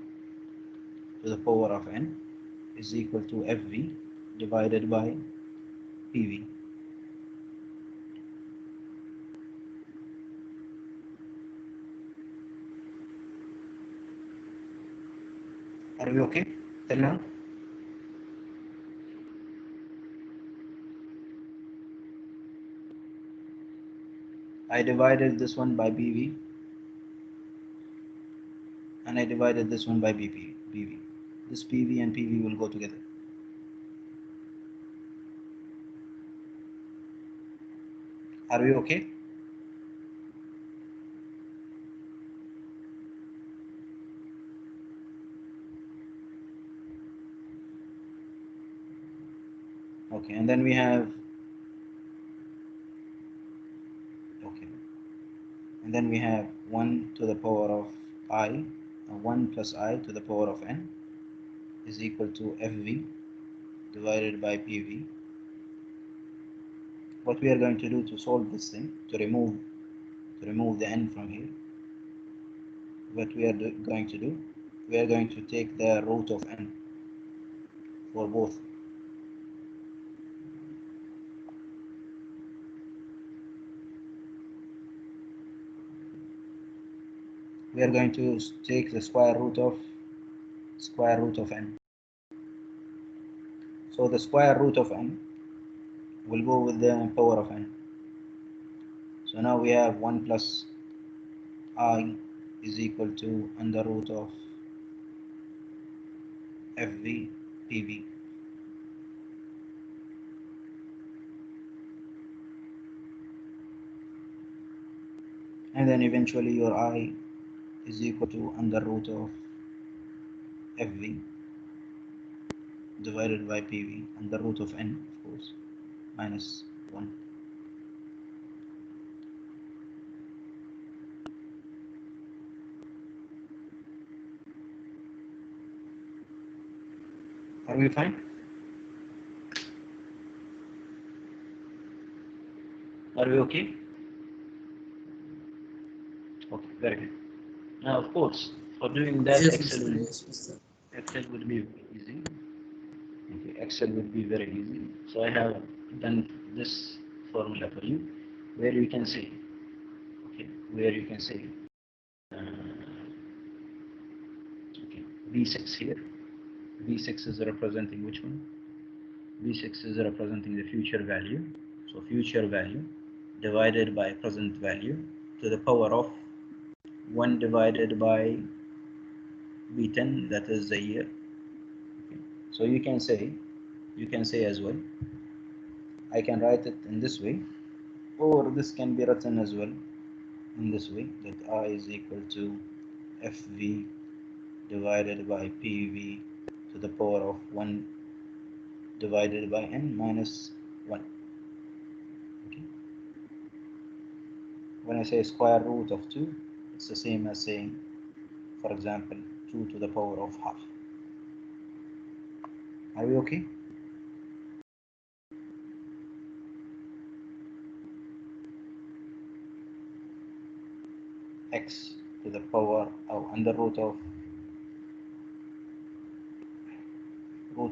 S1: to the power of n is equal to FV divided by PV. Are we okay till now? I divided this one by BV and I divided this one by BV. This PV and PV will go together. Are we okay? Okay, and then we have and then we have 1 to the power of I, 1 plus I to the power of n is equal to FV divided by PV. What we are going to do to solve this thing, to remove the n from here, what we are going to do, we are going to take the root of n for both. We are going to take the square root of n. So the square root of n will go with the power of n. So now we have 1 plus I is equal to under root of FV PV. And then eventually your I is equal to under root of FV divided by PV under root of n, of course, minus 1. Are we fine? Are we okay? Okay, very good. Now, of course, for doing that,
S2: Yes,
S1: Excel
S2: Mr.
S1: will
S2: Yes, Mr.
S1: Excel would be easy. Okay, Excel would be very easy. So I have done this formula for you, where you can see, okay, where you can see, uh, okay, B6 here. B6 is representing which one? B6 is representing the future value. So future value divided by present value to the power of 1 divided by B10, that is the year. Okay. So you can say as well, I can write it in this way, or this can be written as well in this way, that I is equal to FV divided by PV to the power of 1 divided by N minus 1. Okay. When I say square root of 2, it's the same as saying, for example, 2 to the power of half. Are we okay? X to the power of under root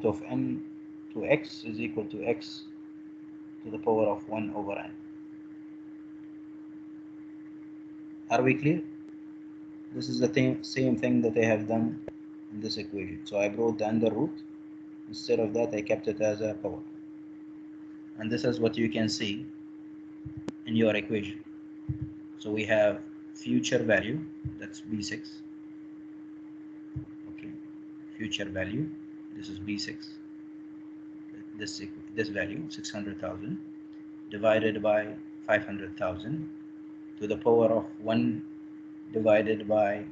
S1: of n to x is equal to x to the power of 1 over n. Are we clear? This is the same thing that I have done in this equation. So I brought the under root. Instead of that, I kept it as a power. And this is what you can see in your equation. So we have future value, that's B6. Okay, future value, this is B6. This value, 600,000, divided by 500,000 to the power of 1 divided by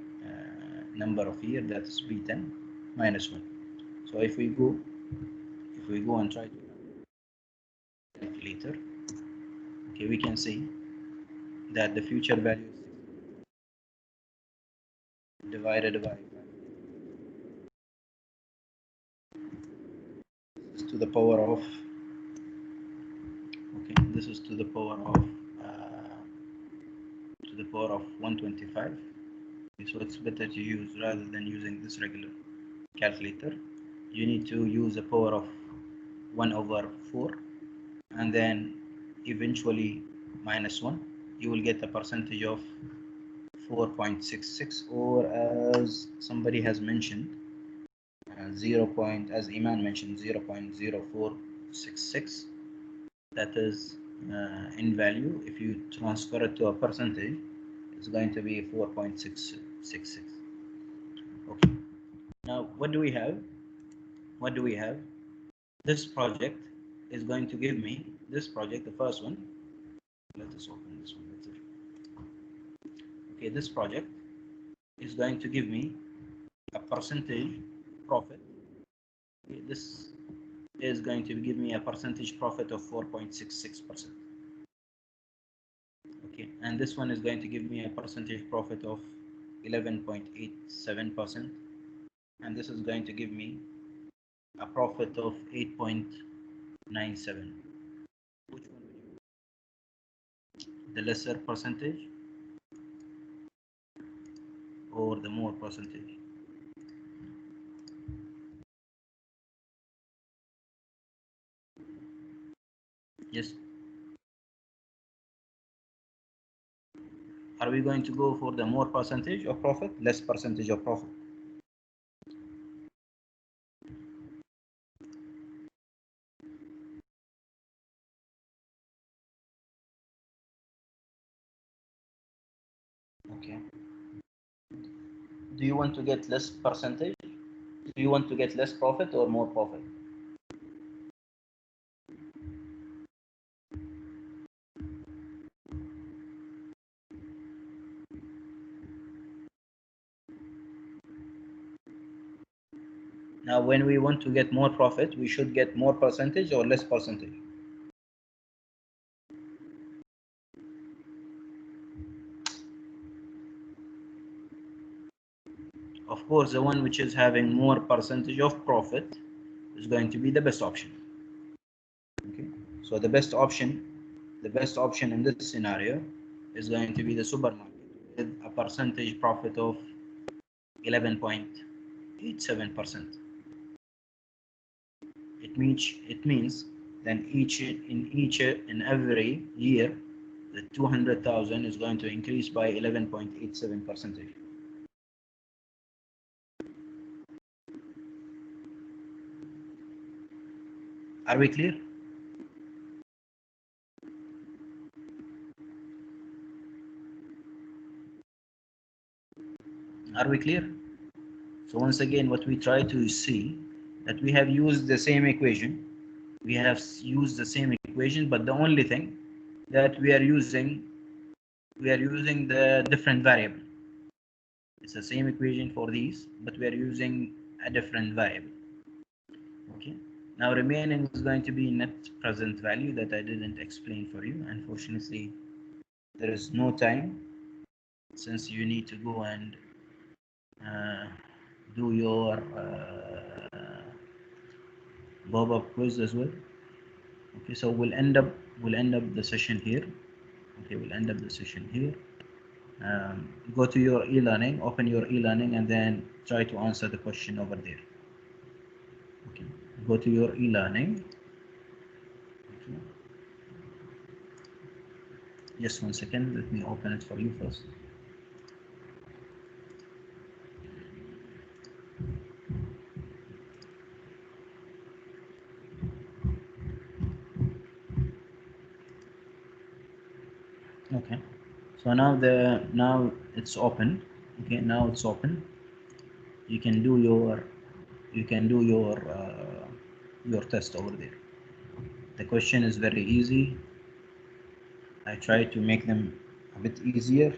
S1: number of year, that's B10 minus 1. So if we go and try to calculator, okay, we can see that the future value is divided by to the power of, okay, this is to the power of 125. So it's better to use, rather than using this regular calculator, you need to use a power of 1 over 4, and then eventually minus 1. You will get a percentage of 4.66, or as somebody has mentioned, 0. As Iman mentioned, 0.0466. That is in value. If you transfer it to a percentage, it's going to be 4.666. Okay. Now, what do we have? What do we have? This project is going to give me this project, the first one. Let us open this one. Okay, this project is going to give me a percentage profit. Okay, this is going to give me a percentage profit of 4.66%. Okay, and this one is going to give me a percentage profit of 11.87%, and this is going to give me a profit of 8.97. Which one would you? The lesser percentage or the more percentage? Yes. Are we going to go for the more percentage of profit, less percentage of profit? Okay. Do you want to get less percentage? Do you want to get less profit or more profit? Now, when we want to get more profit, we should get more percentage or less percentage? Of course, the one which is having more percentage of profit is going to be the best option. Okay, so the best option in this scenario is going to be the supermarket with a percentage profit of 11.87%. It means then in every year the 200,000 is going to increase by 11.87%. Are we clear? Are we clear? So once again, what we try to see that we have used the same equation. We have used the same equation, but the only thing that we are using the different variable. It's the same equation for these, but we are using a different variable. Okay. Now remaining is going to be net present value that I didn't explain for you. Unfortunately, there is no time since you need to go and do your pop-up quiz as well. Okay, so we'll end up the session here. Okay, we'll end up the session here. Go to your e-learning, open your e-learning, and then try to answer the question over there. Okay, go to your e-learning. Okay. Just 1 second, let me open it for you first. Okay, so now it's open. Okay, now it's open. You can do your test over there. The question is very easy. I try to make them a bit easier.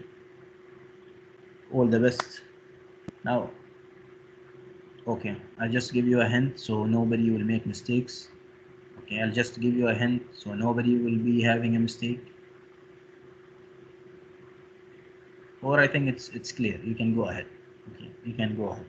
S1: All the best. Now, okay, I'll just give you a hint so nobody will make mistakes. Okay, I'll just give you a hint so nobody will be having a mistake. Or I think it's clear. You can go ahead. Okay, you can go ahead.